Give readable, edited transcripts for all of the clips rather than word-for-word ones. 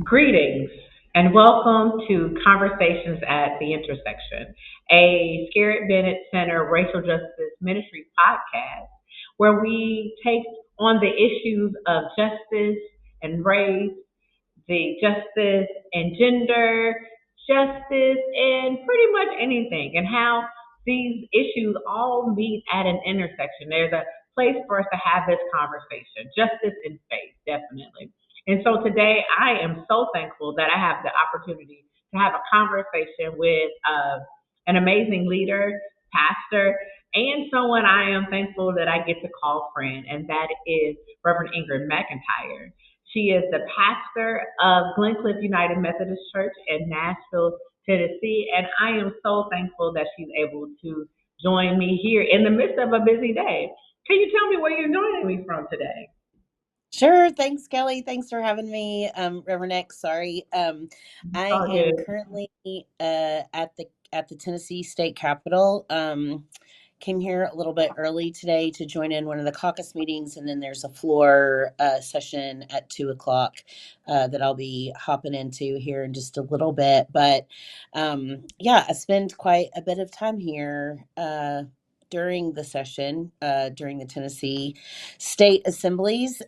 Greetings and welcome to Conversations at the Intersection, a Scarrett Bennett Center Racial Justice Ministry podcast where we take on the issues of justice and race, the justice and gender, justice, and pretty much anything, and how these issues all meet at an intersection. There's a place for us to have this conversation, justice and faith, definitely. And so today, I am so thankful that I have the opportunity to have a conversation with an amazing leader, pastor, and someone I am thankful that I get to call friend, and that is Reverend Ingrid McIntyre. She is the pastor of Glencliff United Methodist Church in Nashville, Tennessee, and I am so thankful that she's able to join me here in the midst of a busy day. Can you tell me where you're joining me from today? Sure. Thanks, Kelly. Thanks for having me, Reverend X. Sorry. I Oh, am good. currently at the Tennessee State Capitol. Came here a little bit early today to join in one of the caucus meetings, and then there's a floor session at 2 o'clock that I'll be hopping into here in just a little bit. But yeah, I spend quite a bit of time here. During the session, during the Tennessee state assemblies,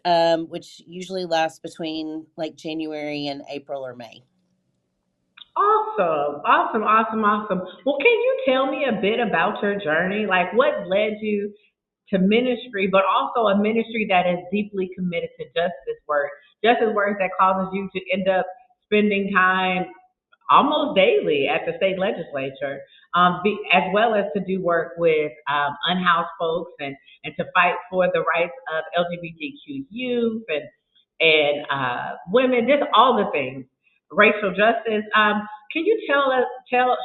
which usually lasts between like January and April or May. Awesome, awesome, awesome, awesome. Well, can you tell me a bit about your journey? Like, what led you to ministry, but also a ministry that is deeply committed to justice work that causes you to end up spending time almost daily at the state legislature, as well as to do work with unhoused folks and to fight for the rights of LGBTQ youth and women, just all the things, racial justice. Can you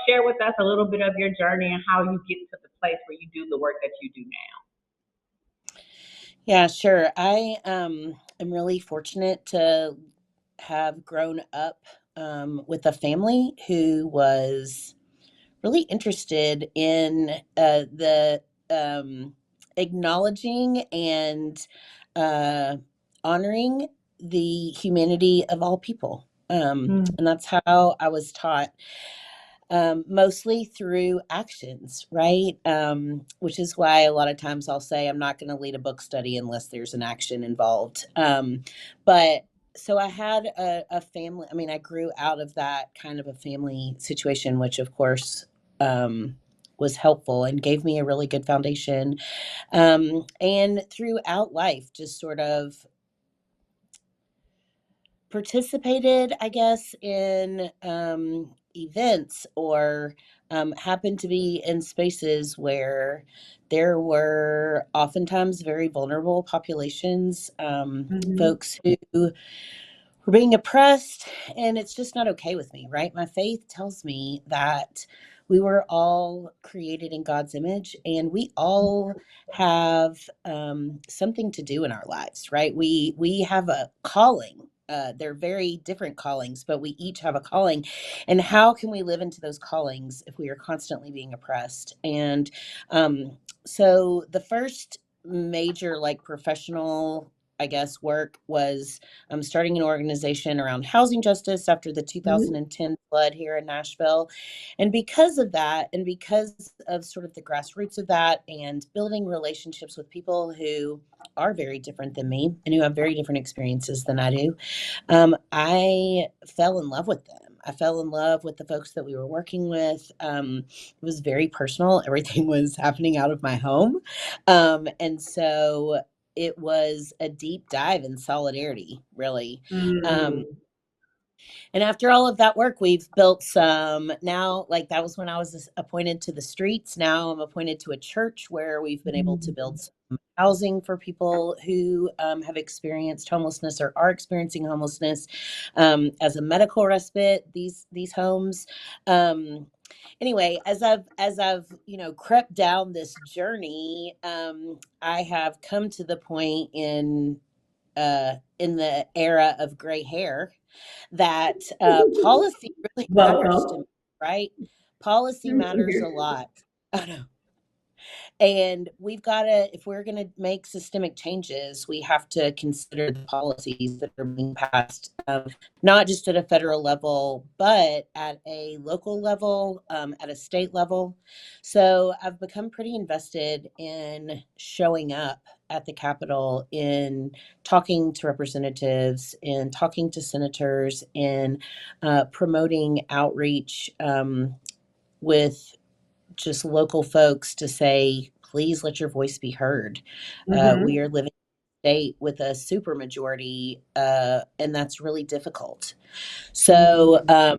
share with us a little bit of your journey and how you get to the place where you do the work that you do Yeah, sure. I am really fortunate to have grown up with a family who was really interested in the acknowledging and uh, honoring the humanity of all people. now? And that's how I was taught, mostly through actions, right? Which is why a lot of times I'll say I'm not going to lead a book study unless there's an action involved. But so I had a family. I mean, I grew out of that kind of a family situation, which of course was helpful and gave me a really good foundation. And throughout life, just sort of participated, I guess, in events or happened to be in spaces where there were oftentimes very vulnerable populations, Mm-hmm. folks who were being oppressed, and it's just not okay with me, right? My faith tells me that we were all created in God's image, and we all have something to do in our lives, right? We have a calling. They're very different callings, but we each have a calling. And how can we live into those callings if we are constantly being oppressed? And so the first major, like, professional, I guess, work was starting an organization around housing justice after the Mm-hmm. 2010 flood here in Nashville. And because of that, and because of sort of the grassroots of that, and building relationships with people who are very different than me and who have very different experiences than I do, I fell in love with them. I fell in love with the folks that we were working with. It was very personal. Everything was happening out of my home. And so it was a deep dive in solidarity, really. Um, Mm-hmm. and after all of that work, we've built some now, like that was when I was appointed to the streets. Now I'm appointed to a church where we've been able to build some housing for people who have experienced homelessness or are experiencing homelessness, as a medical respite. These homes. Anyway, as I've crept down this journey, I have come to the point in the era of gray hair that policy really matters to me, Welcome. right? Policy matters a lot. I know. And we've got to, if we're going to make systemic changes, we have to consider the policies that are being passed, not just at a federal level, but at a local level, at a state level. So I've become pretty invested in showing up at the Capitol, in talking to representatives, in talking to senators, in promoting outreach with just local folks to say, please let your voice be heard. We are living in a state with a supermajority, and that's really difficult. So I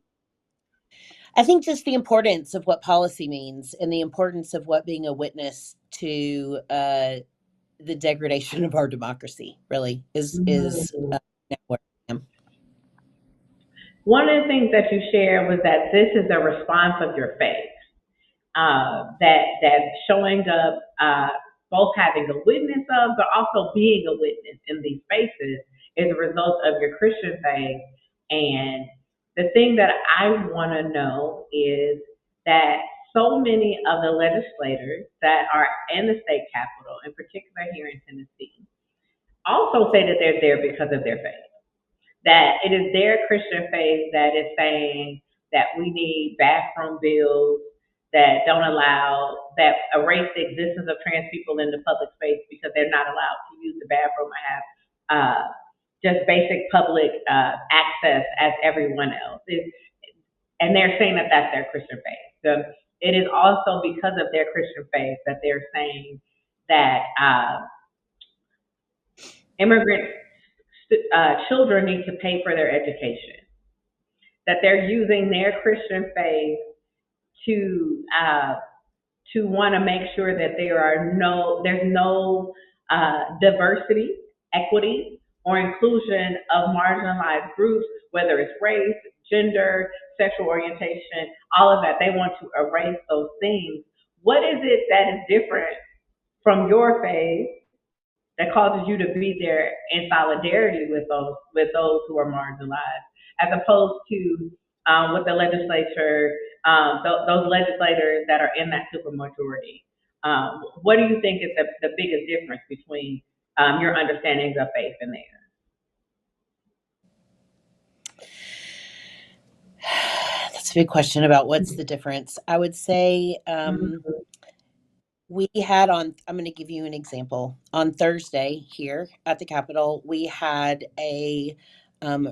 think just the importance of what policy means and the importance of what being a witness to the degradation of our democracy really is where I am. One of the things that you shared was that this is a response of your faith. That showing up, both having a witness of, but also being a witness in these spaces is a result of your Christian faith. And the thing that I want to know is that so many of the legislators that are in the state capitol, in particular here in Tennessee, also say that they're there because of their faith, that it is their Christian faith that is saying that we need bathroom bills that don't allow, that erase the existence of trans people in the public space because they're not allowed to use the bathroom or have just basic public access as everyone else. And they're saying that that's their Christian faith. So it is also because of their Christian faith that they're saying that immigrant children need to pay for their education, that they're using their Christian faith to want to make sure that there's no diversity, equity, or inclusion of marginalized groups, whether it's race, gender, sexual orientation, all of that. They want to erase those things. What is it that is different from your faith that causes you to be there in solidarity with those who are marginalized, as opposed to with the legislature, those legislators that are in that supermajority? What do you think is the biggest difference between your understandings of faith and theirs? That's a big question about what's the difference. I would say we had on, I'm going to give you an example. On Thursday here at the Capitol, we had a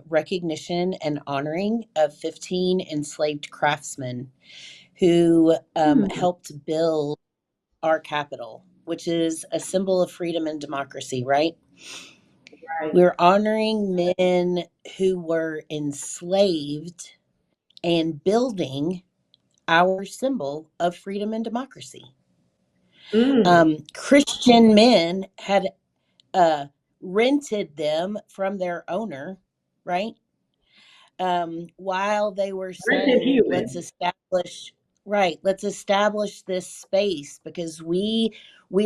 recognition and honoring of 15 enslaved craftsmen who helped build our Capitol, which is a symbol of freedom and democracy, right? Right. We're honoring men who were enslaved and building our symbol of freedom and democracy. Christian men had rented them from their owner, right? While they were saying, let's establish this space because we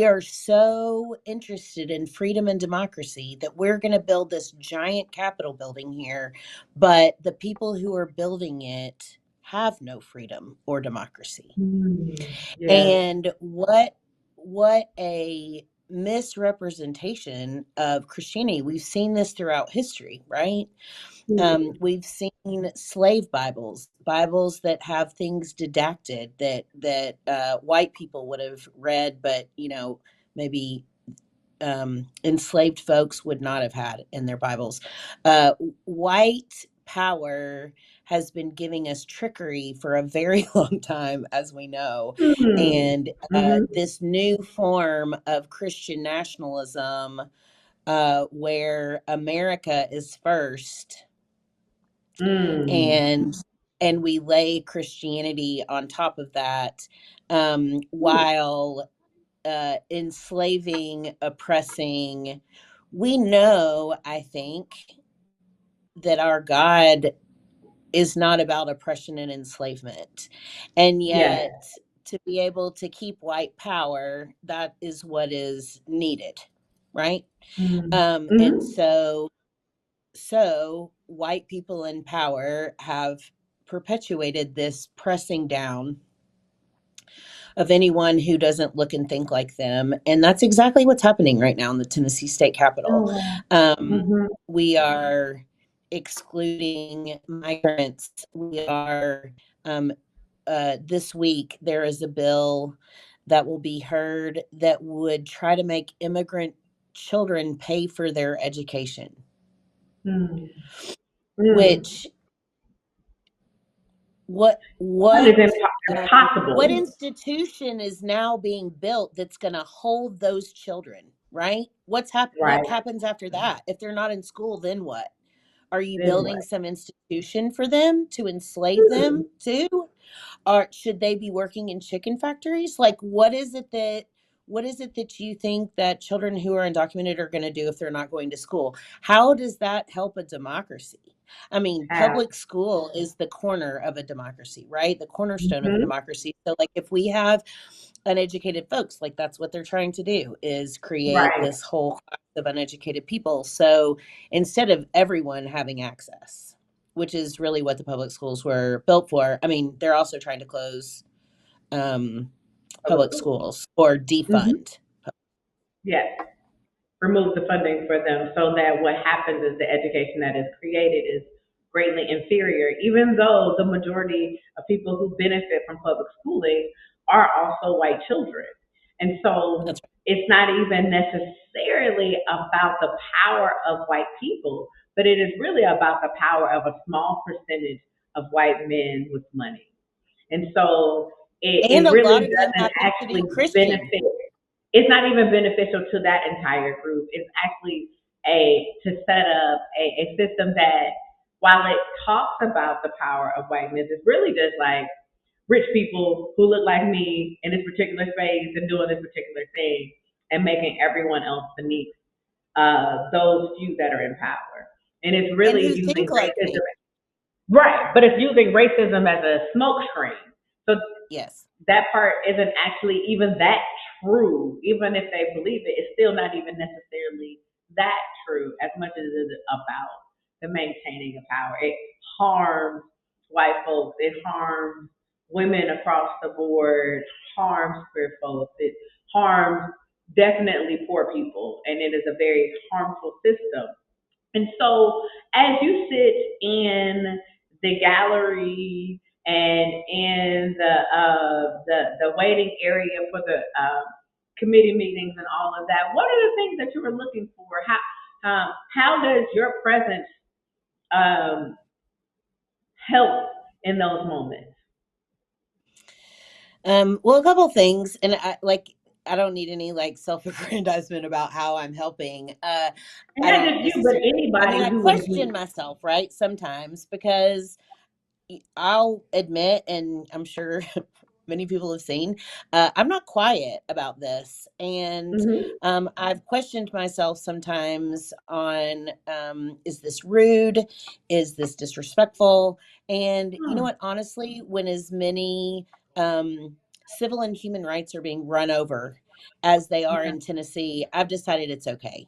are so interested in freedom and democracy that we're going to build this giant Capitol building here, but the people who are building it have no freedom or democracy. Yes. And what a misrepresentation of Christianity. We've seen this throughout history, right? We've seen slave Bibles that have things didacted that white people would have read, but maybe enslaved folks would not have had in their Bibles. White power has been giving us trickery for a very long time, as we know. And this new form of Christian nationalism, where America is first, and we lay Christianity on top of that, while enslaving, oppressing. We know, I think, that our God is not about oppression and enslavement. And yet, to be able to keep white power, that is what is needed, right? And so white people in power have perpetuated this pressing down of anyone who doesn't look and think like them. And that's exactly what's happening right now in the Tennessee state capitol. Oh, Um, mm-hmm. we are excluding migrants. We are, um, this week, there is a bill that will be heard that would try to make immigrant children pay for their education, Mm. Mm. which what That is what what impossible. institution is now being built that's going to hold those children, right? Right. What happens after that? If they're not in school, then what? Are you Then what? building some institution for them to enslave them to? Or should they be working in chicken factories? Like, what is it that you think that children who are undocumented are going to do if they're not going to school? How does that help a democracy? I mean, Have. public school is the corner of a democracy, right? The cornerstone of a Mm-hmm. democracy. So, like, if we have uneducated folks, like that's what they're trying to do, is create Right. this whole class of uneducated people. So instead of everyone having access, which is really what the public schools were built for, I mean, they're also trying to close um, Public public school. schools or Mm-hmm. defund. Yes. Remove the funding for them so that what happens is the education that is created is greatly inferior, even though the majority of people who benefit from public schooling are also white children. And so That's it's not even necessarily about the power of white people, but it is really about the power of a small percentage of white men with money. And so right. And it a really lot of them doesn't happen to be actually Christian. benefit. It's not even beneficial to that entire group. It's actually a to set up a system that, while it talks about the power of whiteness, it's really just like rich people who look like me in this particular space and doing this particular thing and making everyone else beneath those few that are in power. And it's And really who using think like me. racism. Right, but it's using racism as a smokescreen. So Yes. that part isn't actually even that true. Even if they believe it, it's still not even necessarily that true as much as it is about the maintaining of power. It harms white folks. It harms women across the board. Harms queer folks. It harms definitely poor people, and it is a very harmful system. And so, as you sit in the gallery and in the waiting area for the committee meetings and all of that, what are the things that you were looking for? How does your presence um, help in those moments? Well, a couple things, and I don't need any like self-aggrandizement about how I'm helping. And I not don't just you, but necessarily. I mean, anybody I who would question be. myself, right, sometimes because I'll admit, and I'm sure many people have seen, I'm not quiet about this, and Mm-hmm, I've questioned myself sometimes on is this rude, is this disrespectful, and you know hmm, what? Honestly, when as many civil and human rights are being run over as they are yeah. in Tennessee, I've decided it's okay.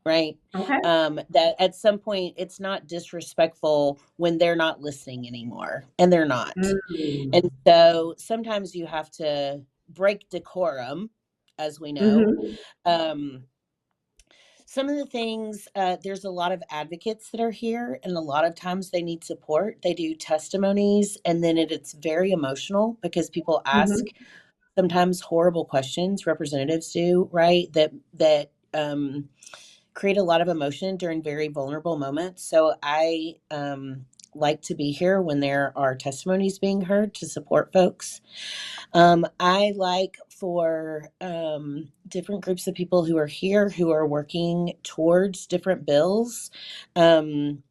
Right, Okay. that at some point it's not disrespectful when they're not listening anymore, and they're not. Mm-hmm. And so sometimes you have to break decorum, as we know. Mm-hmm. um, some of the things, there's a lot of advocates that are here, and a lot of times they need support. They do testimonies, and then it's very emotional because people ask Mm-hmm. sometimes horrible questions, representatives do, right, that create a lot of emotion during very vulnerable moments. So I like to be here when there are testimonies being heard to support folks. I like for different groups of people who are here who are working towards different bills. Um,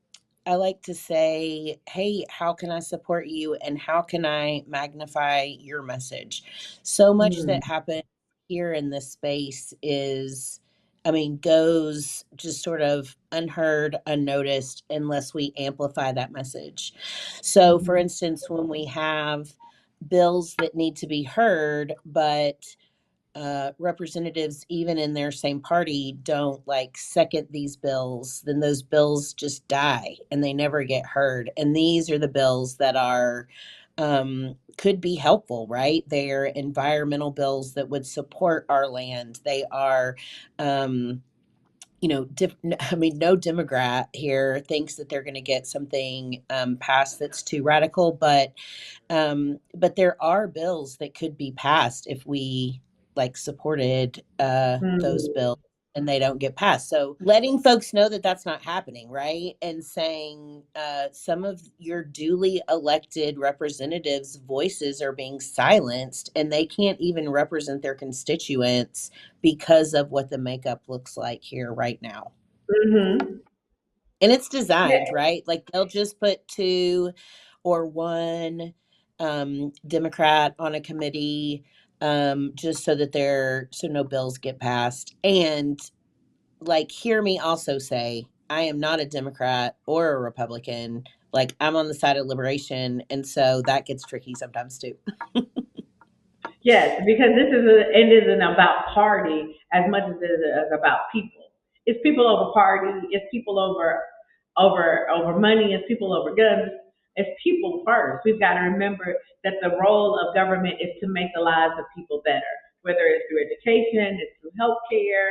I like to say, hey, how can I support you and how can I magnify your message? So much Mm-hmm. that happens here in this space is, I mean, goes just sort of unheard, unnoticed, unless we amplify that message. So, for Mm-hmm. instance, when we have bills that need to be heard, but representatives, even in their same party, don't like second these bills, then those bills just die and they never get heard. And these are the bills that are could be helpful, right? They're environmental bills that would support our land. They are, um, I mean, no Democrat here thinks that they're going to get something passed that's too radical, but there are bills that could be passed if we like supported those Mm-hmm. bills and they don't get passed. So letting folks know that that's not happening, right? And saying some of your duly elected representatives' voices are being silenced and they can't even represent their constituents because of what the makeup looks like here right now. Mm-hmm. And it's designed, right? Like they'll just put two or one Democrat on a committee just so that so no bills get passed. And like, hear me also say, I am not a Democrat or a Republican. Like, I'm on the side of liberation. And so that gets tricky sometimes too. Yes, because it isn't about party as much as it is about people. It's people over party. It's people over money. It's people over guns. It's people first. We've got to remember that the role of government is to make the lives of people better, whether it's through education, it's through healthcare,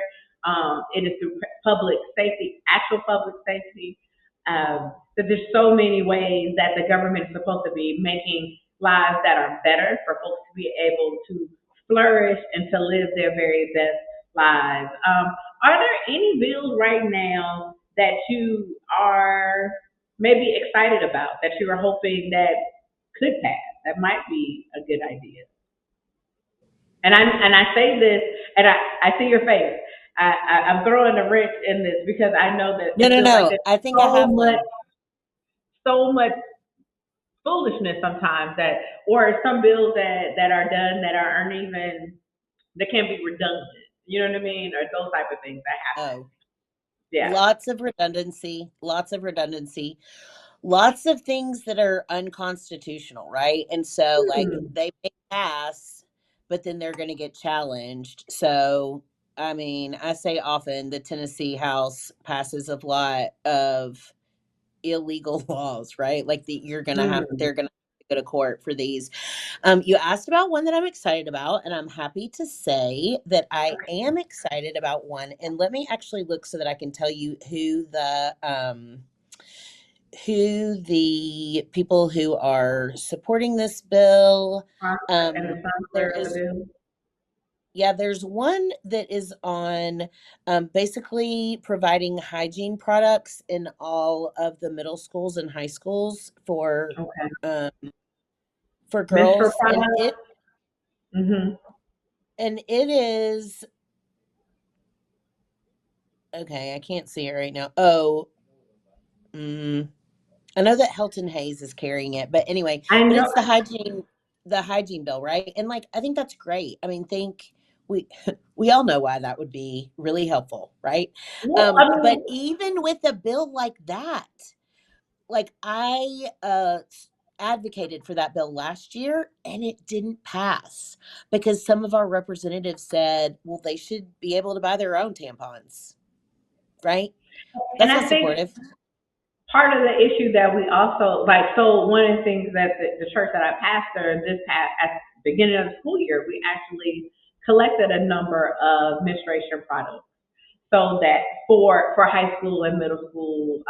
it is through public safety, actual public safety. That there's so many ways that the government is supposed to be making lives that are better for folks to be able to flourish and to live their very best lives. Are there any bills right now that you are maybe excited about that you are hoping that could pass? That might be a good idea. And I say this, and I see your face. I'm throwing a wrench in this because I know that No, it no, feels like no. there's I think I so have much, one. so much foolishness sometimes that, or some bills that are done that aren't even, that can be redundant. You know what I mean? Or those type of things that happen. Oh, Yeah. lots of redundancy, lots of redundancy, lots of things that are unconstitutional, right? And so, like, Hmm. they may pass, but then they're going to get challenged. So, I mean, I say often the Tennessee House passes a lot of illegal laws, right? Like, Hmm. they're going to go to court for these. You asked about one that I'm excited about, and I'm happy to say that I am excited about one. And let me actually look so that I can tell you who the people who are supporting this bill. And the There sponsor of the is, bill. yeah, there's one that is on basically providing hygiene products in all of the middle schools and high schools Okay. um, for Menstrual girls, products. Hmm. and it is okay. I can't see it right now. Oh, mm, I know that Hilton Hayes is carrying it, but anyway, I but know. it's the hygiene bill, right? And like, I think that's great. I mean, we we all know why that would be really helpful, right? Well, I But mean, even with a bill like that, like I advocated for that bill last year and it didn't pass because some of our representatives said, well, they should be able to buy their own tampons, right? and That's not I think supportive. part of the issue that we also like, so one of the things that the church that I pastor this past at the beginning of the school year, we actually collected a number of menstruation products so that for high school and middle school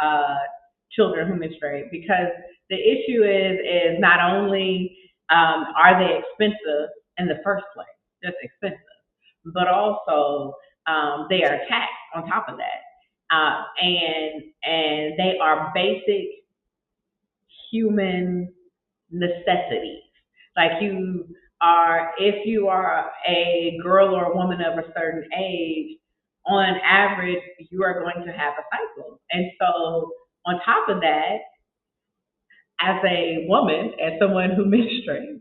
children who menstruate, because the issue is not only are they expensive in the first place, just expensive, but also they are taxed on top of that, and they are basic human necessities. Like if you are a girl or a woman of a certain age, on average, you are going to have a cycle. And so, on top of that, as a woman, as someone who menstruates,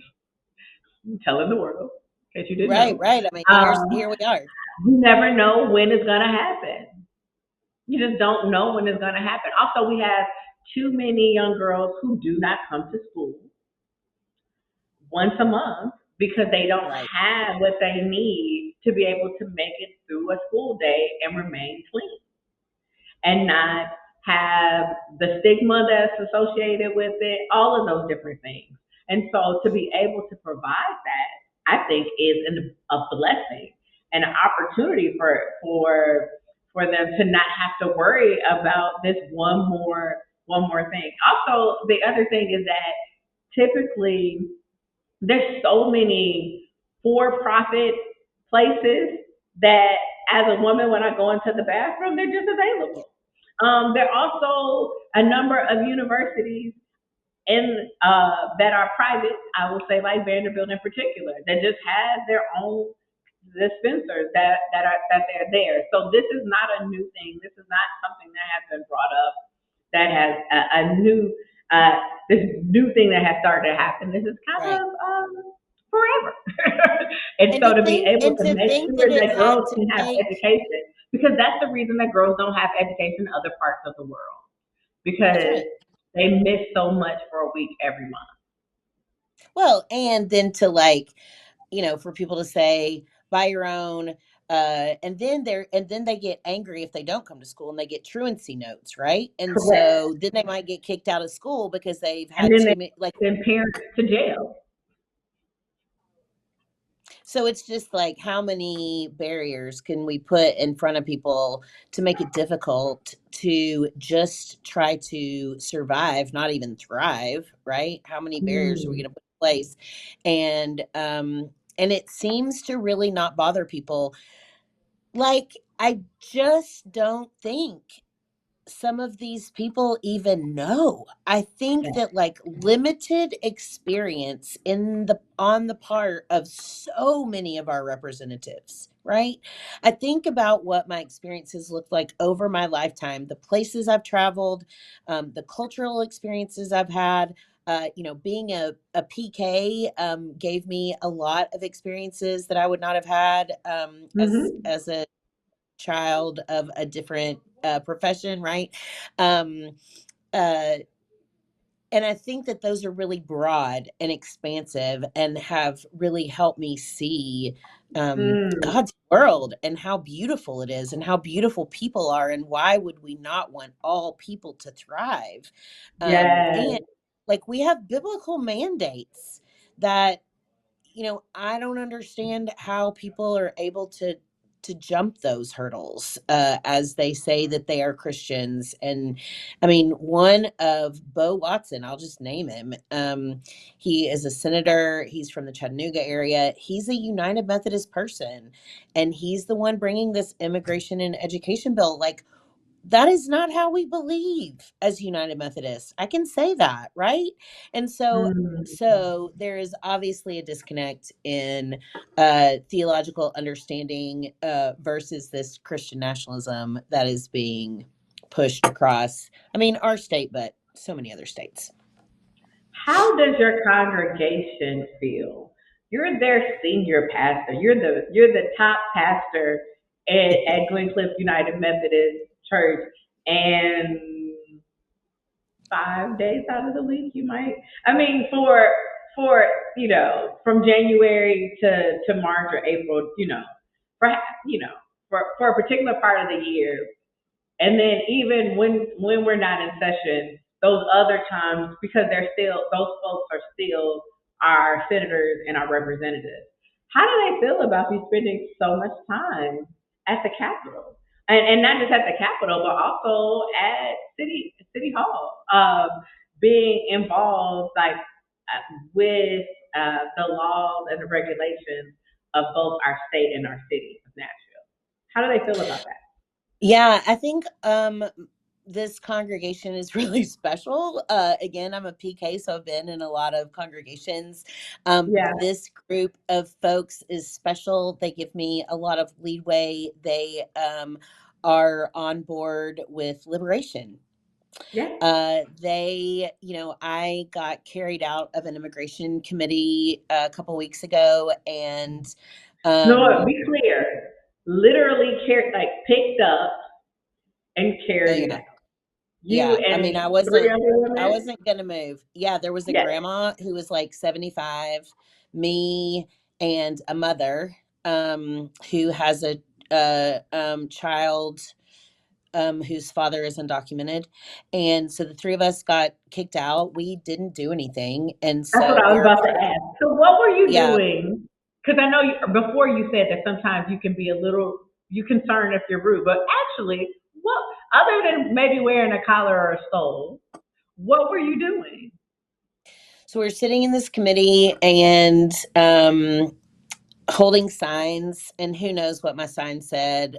I'm telling the world, in case you didn't Right, know, right. I mean, um, here we are. you never know when it's going to happen. You just don't know when it's going to happen. Also, we have too many young girls who do not come to school once a month because they don't Right. have what they need to be able to make it through a school day and remain clean and not have the stigma that's associated with it, all of those different things. And so to be able to provide that, I think is a blessing and an opportunity for them to not have to worry about this one more thing. Also, the other thing is that typically there's so many for-profit places that as a woman, when I go into the bathroom, they're just available. There are also a number of universities in that are private. I will say like Vanderbilt in particular, that just have their own dispensers that they're there. So this is not a new thing. This is not something that has been brought up that has a new uh, this new thing that has started to happen. This is kind Right. of forever. And so to be able And to to make think sure that it that had girls to can have take, education, because that's the reason that girls don't have education in other parts of the world, that's because right. they miss so much for a week every month. Well, and then to like, for people to say buy your own, and then they get angry if they don't come to school and they get truancy notes, right? And Correct. so then they might get kicked out of school because they've And had then they too many, like, send parents to jail. so it's just like how many barriers can we put in front of people to make it difficult to just try to survive, not even thrive, right? How many barriers are we Mm. going to put in place? And it seems to really not bother people. Like, I just don't think some of these people even know. I think Yeah. that like limited experience in the on the part of so many of our representatives, right? I think about what my experiences look like over my lifetime, the places I've traveled, the cultural experiences I've had. Being a PK gave me a lot of experiences that I would not have had Hmm. as a child of a different profession, right? Um, uh, and I think that those are really broad and expansive and have really helped me see Mm. God's world and how beautiful it is and how beautiful people are. And why would we not want all people to thrive? And Yes. like we have biblical mandates that I don't understand how people are able to jump those hurdles as they say that they are Christians. And I mean, one of Bo Watson, I'll just name him. He is a senator. He's from the Chattanooga area. He's a United Methodist person, and he's the one bringing this immigration and education bill. Like, that is not how we believe as United Methodists. I can say that, right? And so Mm. there is obviously a disconnect in theological understanding versus this Christian nationalism that is being pushed across, I mean, our state, but so many other states. How does your congregation feel? You're their senior pastor. You're the top pastor at Glencliff United Methodist Church, and 5 days out of the week you might. I mean, for from January to March or April, for for a particular part of the year, and then even when we're not in session, those other times, because those folks are still our senators and our representatives. How do they feel about you spending so much time at the Capitol? And not just at the Capitol, but also at City Hall, being involved like with the laws and the regulations of both our state and our city of Nashville. How do they feel about that? Yeah, I think this congregation is really special. Again, I'm a PK, so I've been in a lot of congregations. Yeah. This group of folks is special. They give me a lot of leeway. They are on board with liberation. Yeah. I got carried out of an immigration committee a couple weeks ago, and No, um, be clear. Literally like picked up and oh carried yeah. out. You Yeah, I and mean, three other I women? wasn't gonna move. Yeah, there was a Yes. grandma who was like 75, me, and a mother who has a child whose father is undocumented. And so the three of us got kicked out. We didn't do anything. And That's what so I we was were about to part of, ask. So what were you yeah, doing? Because I know before you said that sometimes you can be a little, you concerned if you're rude, but actually, what, other than maybe wearing a collar or a stole, what were you doing? so we were sitting in this committee and holding signs, and who knows what my sign said.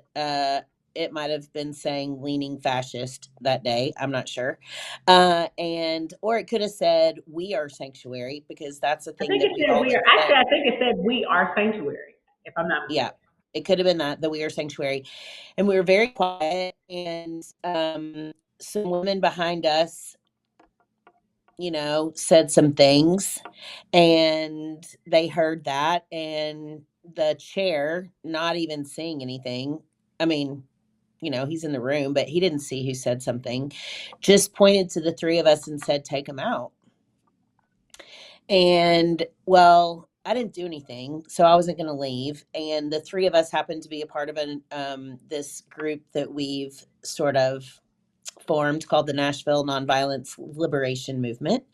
It might have been saying leaning fascist that day. I'm not sure. And, or it could have said, we are sanctuary, because that's a I thing think that it we've said we always are. said. Actually, I think it said we are sanctuary, if I'm not Yeah, mistaken. it could have been that we are sanctuary. And we were very quiet. And some women behind us, said some things, and they heard that, and the chair, not even seeing anything, I mean, he's in the room, but he didn't see who said something, just pointed to the three of us and said, take him out. And well, I didn't do anything, so I wasn't going to leave. And the three of us happened to be a part of this group that we've sort of formed called the Nashville Nonviolence Liberation Movement.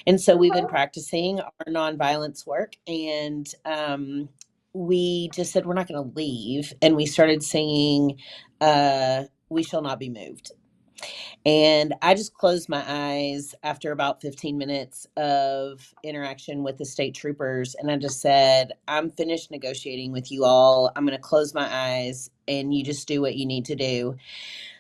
And so we've been Okay. practicing our nonviolence work, and we just said we're not going to leave, and we started singing "We Shall Not Be Moved." And I just closed my eyes after about 15 minutes of interaction with the state troopers, and I just said, I'm finished negotiating with you all. I'm going to close my eyes, and you just do what you need to do.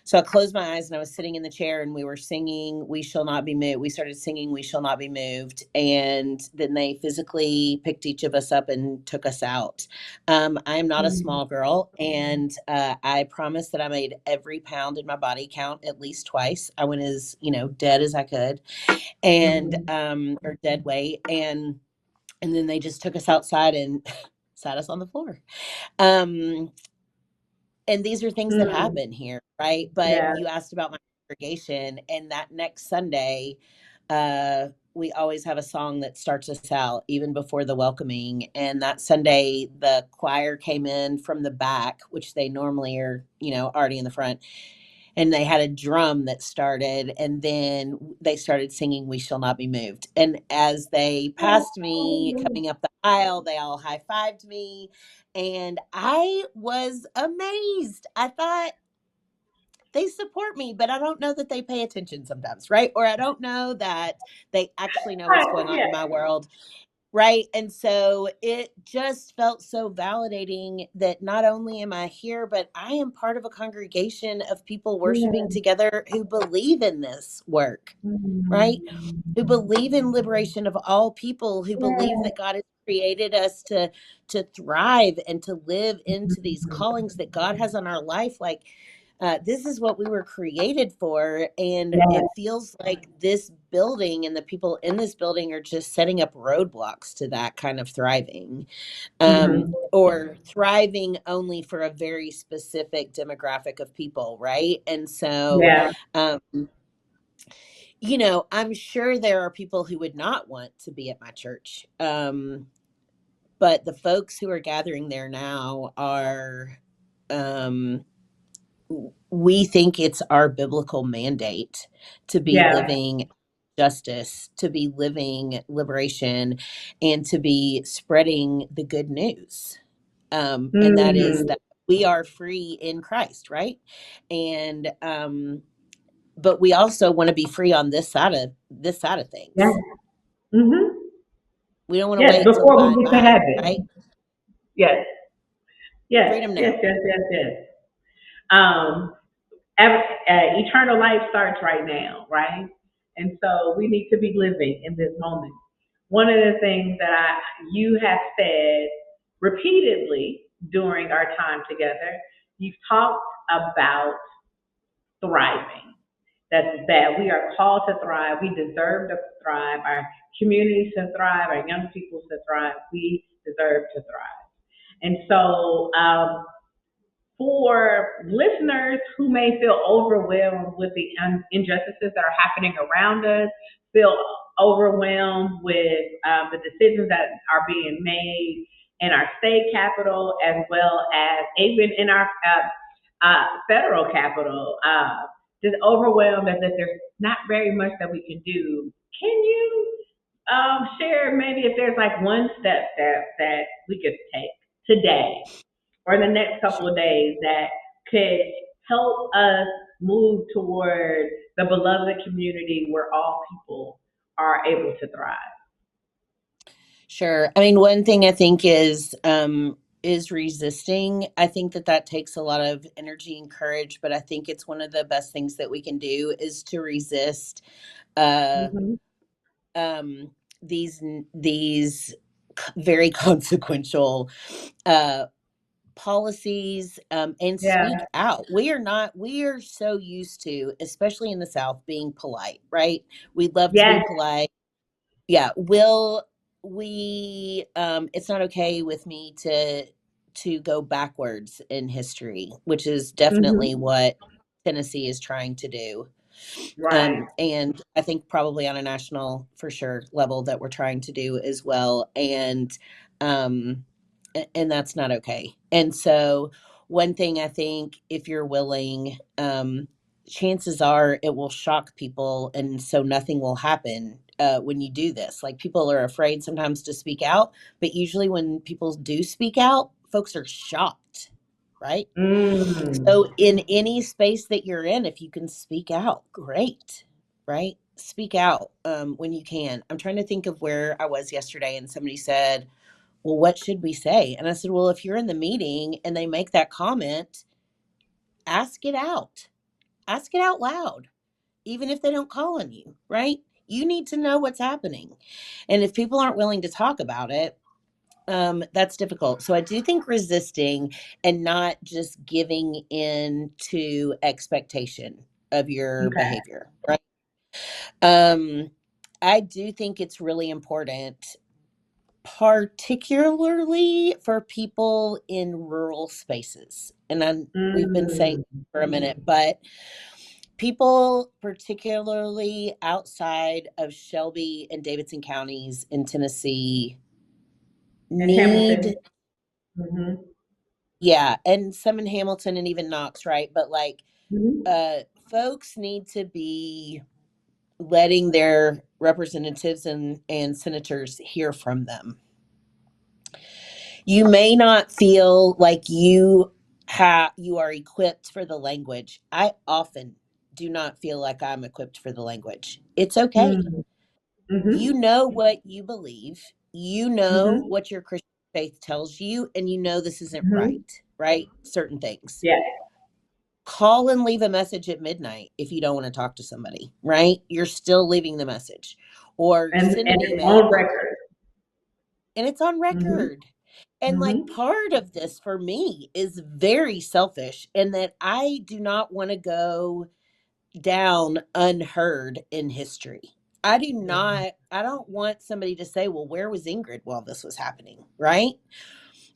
So I closed my eyes, and I was sitting in the chair, and we were singing "We Shall Not Be Moved." We started singing "We Shall Not Be Moved." And then they physically picked each of us up and took us out. I am not a Mm, small girl, and I promised that I made every pound in my body count at least twice. I went as, dead as I could, and mhm, or dead weight. And then they just took us outside and sat us on the floor. Um, and these are things that mm, happen here, right? But yeah. you asked about my congregation, and that next Sunday, we always have a song that starts us out even before the welcoming. And that Sunday, the choir came in from the back, which they normally are, already in the front, and they had a drum that started, and then they started singing "We Shall Not Be Moved." And as they passed me Oh, coming up the aisle, they all high-fived me, and I was amazed. I thought, they support me, but I don't know that they pay attention sometimes, right? Or I don't know that they actually know what's going right, on in yeah. my world. Right. And so it just felt so validating that not only am I here, but I am part of a congregation of people worshiping Yeah. together who believe in this work, right? Mm, Who believe in liberation of all people, who believe yeah. that God has created us to thrive and to live into these callings that God has on our life. Like, this is what we were created for. And Yeah. it feels like this building and the people in this building are just setting up roadblocks to that kind of thriving, Mhm. or thriving only for a very specific demographic of people, right? And so, Yeah. um, I'm sure there are people who would not want to be at my church. But the folks who are gathering there now are, um, we think it's our biblical mandate to be Yeah. living justice, to be living liberation, and to be spreading the good news. And that is Mhm. that we are free in Christ, right? And but we also want to be free on this side of Yeah. things. Mhm. We don't want to Yes, wait till before by we and get to by, heaven. right? Yes. Yes. Freedom Yes. now. Yes. Yes. Yes. Um, eternal life starts right now, right? And so we need to be living in this moment. One of the things that you have said repeatedly during our time together, you've talked about thriving. That we are called to thrive. We deserve to thrive. Our communities to thrive. Our young people to thrive. We deserve to thrive. And so, for listeners who may feel overwhelmed with the injustices that are happening around us, feel overwhelmed with the decisions that are being made in our state capital, as well as even in our federal capital, just overwhelmed as if there's not very much that we can do. Can you share maybe if there's like one step that we could take today or the next couple of days that could help us move toward the beloved community where all people are able to thrive? Sure. I mean, one thing I think is resisting. I think that takes a lot of energy and courage, but I think it's one of the best things that we can do is to resist uh Mm-hmm. um these very consequential uh policies, and speak Yeah. out. We are so used to, especially in the South, being polite, right? We love to be Yes. polite. Yeah, will we it's not okay with me to go backwards in history, which is definitely Mm-hmm. what Tennessee is trying to do. Right. And I think probably on a national for sure level that we're trying to do as well. Um and that's not okay. And so one thing I think, if you're willing, chances are it will shock people, and so nothing will happen when you do this. Like, people are afraid sometimes to speak out, but usually when people do speak out, folks are shocked, right? Mm. So in any space that you're in, if you can speak out, great, right? Speak out when you can. I'm trying to think of where I was yesterday, and somebody said, well, what should we say? And I said, well, if you're in the meeting and they make that comment, ask it out. Ask it out loud, even if they don't call on you, right? You need to know what's happening. And if people aren't willing to talk about it, that's difficult. So I do think resisting and not just giving in to expectation of your Okay. behavior, right? Um, I do think it's really important, particularly for people in rural spaces. And we've been saying Mm. for a minute, but people, particularly outside of Shelby and Davidson counties in Tennessee, And Hamilton. need, Mm-hmm. yeah, and some in Hamilton and even Knox, right? But like, Mm-hmm. uh, folks need to be letting their representatives and senators hear from them. You may not feel like you are equipped for the language. I often do not feel like I'm equipped for the language. It's okay. Mm. You Mm-hmm. know what you believe. You know Mm-hmm. what your Christian faith tells you, and you know this isn't Mm-hmm. right, right? Certain things. Yes. Call and leave a message at midnight if you don't want to talk to somebody, right? You're still leaving the message. Or send And an it's email on record. and it's on Mm-hmm. record. And like, Mm-hmm. part of this for me is very selfish, in that I do not want to go down unheard in history. I don't want somebody to say, well, where was Ingrid while this was happening, right?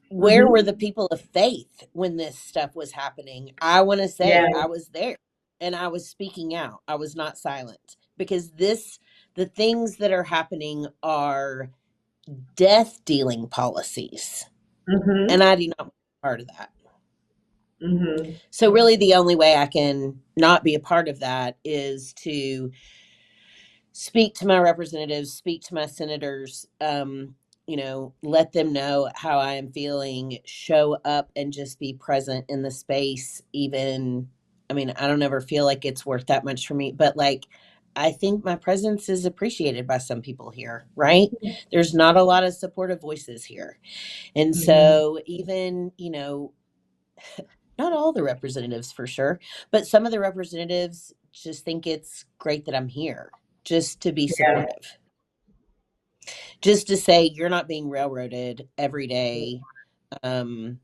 Where were the Mm-hmm. people of faith when this stuff was happening? I want to Yeah. say I was there and I was speaking out. I was not silent, because the things that are happening are death dealing policies, and Mm-hmm. I do not want to be part of that. Mm-hmm. So really the only way I can not be a part of that is to speak to my representatives, speak to my senators, let them know how I am feeling, show up and just be present in the space. Even, I mean, I don't ever feel like it's worth that much for me, but like, I think my presence is appreciated by some people here, right? There's not a lot of supportive voices here. And Mm-hmm. so even, not all the representatives for sure, but some of the representatives just think it's great that I'm here, just to be Yeah. supportive, just to say you're not being railroaded every day. Um,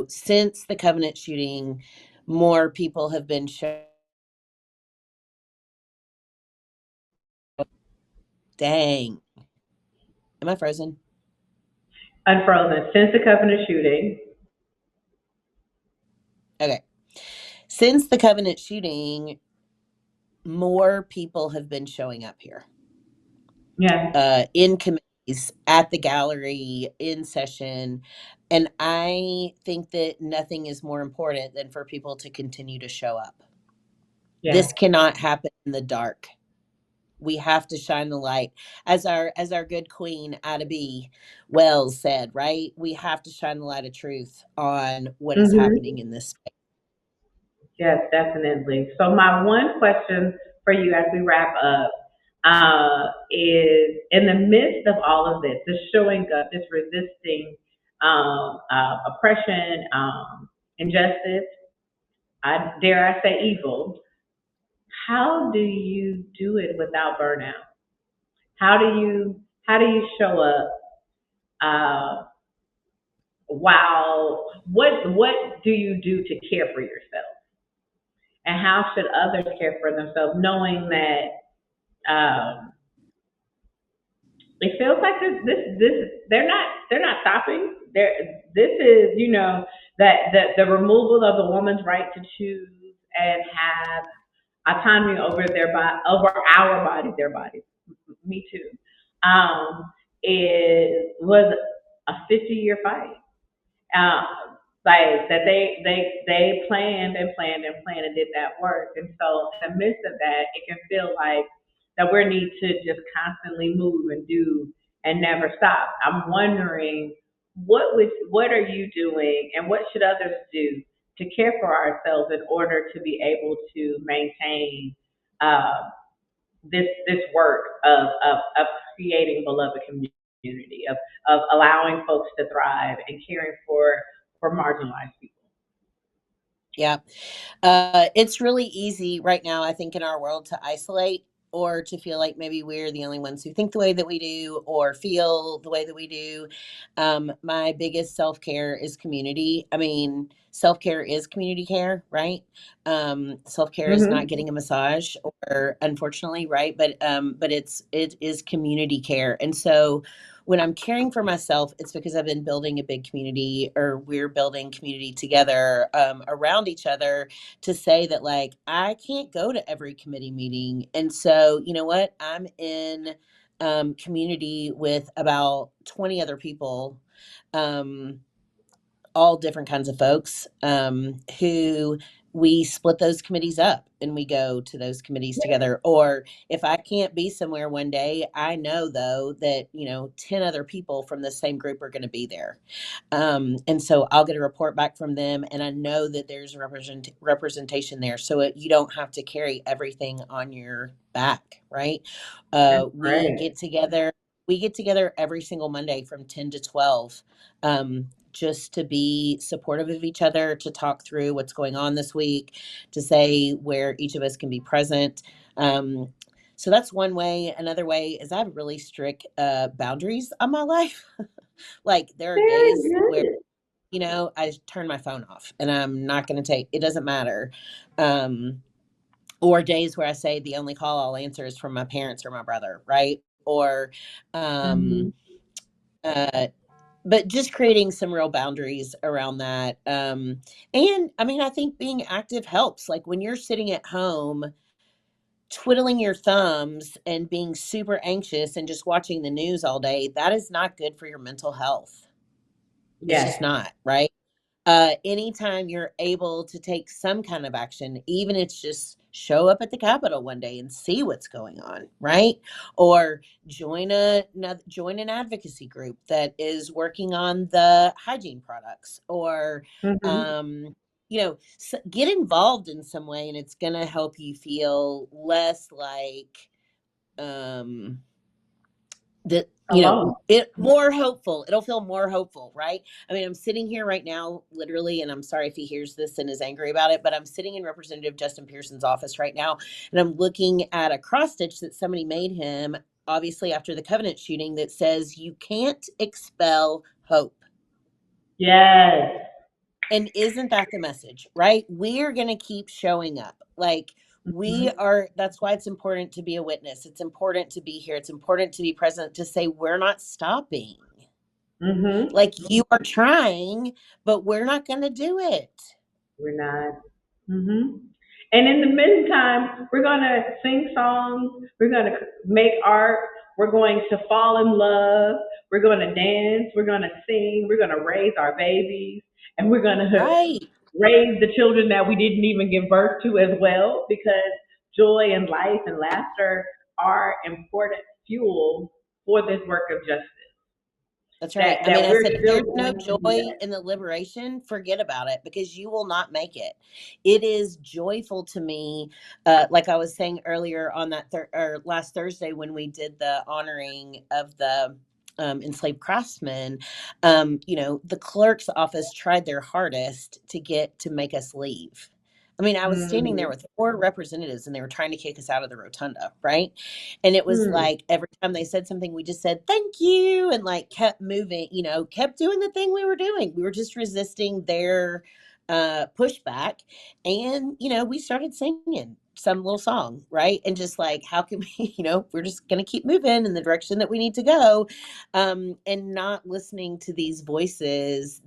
since the Covenant shooting, more people have been shot. Dang, am I frozen? Unfrozen. Since the Covenant shooting. Okay, since the Covenant shooting, more people have been showing up here Yeah. in committee. at the gallery in session. And I think that nothing is more important than for people to continue to show up. Yeah. This cannot happen in the dark. We have to shine the light. As our good queen Ada B. Wells said, right? We have to shine the light of truth on what is Mm-hmm. happening in this space. Yes, definitely. So my one question for you as we wrap up is in the midst of all of this, this showing up, this resisting oppression, injustice, I dare I say evil, how do you do it without burnout? How do you show up while what do you do to care for yourself? And how should others care for themselves knowing that it feels like this they're not stopping. This is that the removal of the woman's right to choose and have autonomy over over our bodies, their bodies. Me too. It was a 50-year fight. Uh, like that they planned and planned and planned and did that work. And so in the midst of that, it can feel like that we need to just constantly move and do and never stop. I'm wondering what are you doing and what should others do to care for ourselves in order to be able to maintain uh, this work of creating beloved community, of allowing folks to thrive and caring for marginalized people. Yeah. It's really easy right now, I think, in our world to isolate or to feel like maybe we're the only ones who think the way that we do or feel the way that we do. My biggest self care is community. I mean, self care is community care, right? Self care is not Mhm. getting a massage, or unfortunately, right? But it is community care, and so when I'm caring for myself, it's because I've been building a big community, or we're building community together around each other, to say that, like, I can't go to every committee meeting. And so, you know what? I'm in community with about 20 other people, um, all different kinds of folks, who we split those committees up and we go to those committees together. Or if I can't be somewhere one day, I know though that, 10 other people from the same group are going to be there. And so I'll get a report back from them, and I know that there's representation there. So you don't have to carry everything on your back, right? That's We great. get together. We get together every single Monday from 10 to 12, just to be supportive of each other, to talk through what's going on this week, to say where each of us can be present. Um, so that's one way. Another way is I have really strict boundaries on my life. Like, there are Very days where, good. I turn my phone off and I'm not going to take, it doesn't matter. Um, or days where I say the only call I'll answer is from my parents or my brother, right? Or, Mhm. um, uh, but just creating some real boundaries around that. And I mean, I think being active helps. Like, when you're sitting at home twiddling your thumbs and being super anxious and just watching the news all day, that is not good for your mental health. It's just Yes. not, right? Anytime you're able to take some kind of action, even it's just show up at the Capitol one day and see what's going on, right? Or join an advocacy group that is working on the hygiene products, or Mhm. um, get involved in some way, and it's gonna help you feel less like, um, that, Alone. it more hopeful. It'll feel more hopeful, right? I mean, I'm sitting here right now, literally, and I'm sorry if he hears this and is angry about it, but I'm sitting in Representative Justin Pearson's office right now, and I'm looking at a cross stitch that somebody made him, obviously after the Covenant shooting, that says, "You can't expel hope." Yes. And isn't that the message, right? We're going to keep showing up. Like, we Mhm. are, that's why it's important to be a witness. It's important to be here. It's important to be present, to say, we're not stopping. Mhm. Like, you are trying, but we're not going to do it. We're not. Mhm. And in the meantime, we're gonna sing songs. We're gonna make art. We're going to fall in love. We're going to dance. We're going to sing. We're going to raise our babies. And we're going to Right. raise the children that we didn't even give birth to as well, because joy and life and laughter are important fuel for this work of justice That's that right. I mean, I we're said, if still there's no going to be joy in the liberation, forget about it, because you will not make it. It is joyful to me. Like I was saying earlier on that or last Thursday when we did the honoring of the enslaved craftsmen, the clerk's office tried their hardest to make us leave. I mean, I was standing there Mhm. with four representatives and they were trying to kick us out of the rotunda, right? And it was Hmm. like every time they said something, we just said, thank you, and like kept moving, kept doing the thing we were doing. We were just resisting their pushback. And, we started singing some little song, right? And just like, how can we, we're just going to keep moving in the direction that we need to go. And not listening to these voices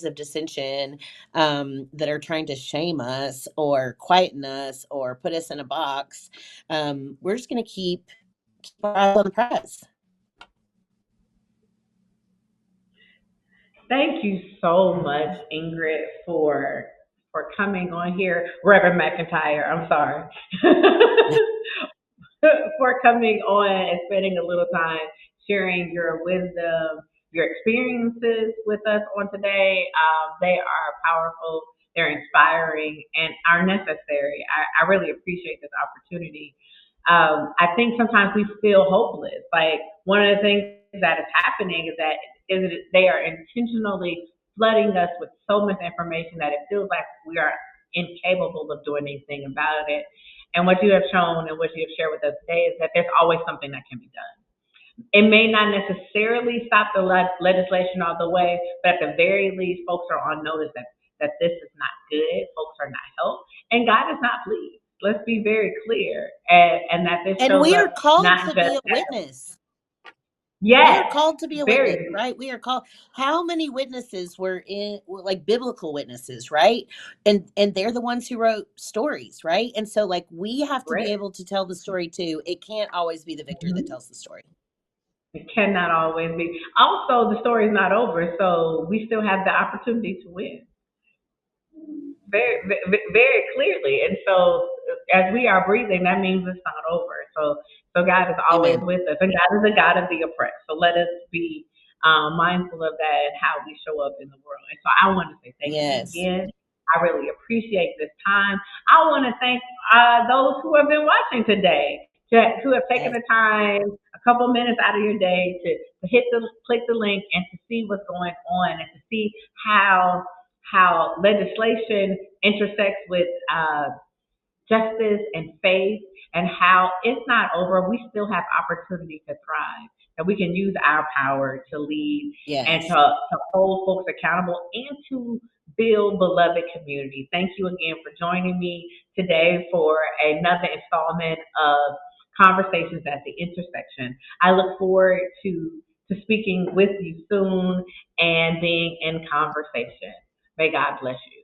of dissension that are trying to shame us or quieten us or put us in a box. We're just going to keep our eyes on the prize. Thank you so much, Ingrid, for coming on here. Reverend McIntyre, I'm sorry. For coming on and spending a little time sharing your wisdom, your experiences with us on today. They are powerful, they're inspiring, and are necessary. I really appreciate this opportunity. I think sometimes we feel hopeless. Like, one of the things that is happening is that they are intentionally flooding us with so much information that it feels like we are incapable of doing anything about it. And what you have shown and what you have shared with us today is that there's always something that can be done. It may not necessarily stop the legislation all the way, but at the very least, folks are on notice that this is not good. Folks are not helped, and God is not pleased. Let's be very clear, and that this And shows we are up called not to just be a as witness. We are yes, called to be a witness, very right? We are called. How many witnesses were like biblical witnesses, right? And they're the ones who wrote stories, right? And so like we have to be correct. able to tell the story too. It can't always be the victor that Mhm. tells the story. It cannot always be. Also, the story is not over, so we still have the opportunity to win. Very clearly. And so, as we are breathing, that means it's not over. So God is always Amen. with us, and God is a God of the oppressed. So let us be mindful of that and how we show up in the world. And so, I want to say thank you Yes. again. I really appreciate this time. I want to thank those who have been watching today, who have taken Yes. the time, a couple minutes out of your day to click the link and to see what's going on and to see how legislation intersects with justice and faith, and how it's not over. We still have opportunity to thrive, that we can use our power to lead and Yes. to hold folks accountable and to build beloved community. Thank you again for joining me today for another installment of Conversations at the Intersection. I look forward to speaking with you soon and being in conversation. May God bless you.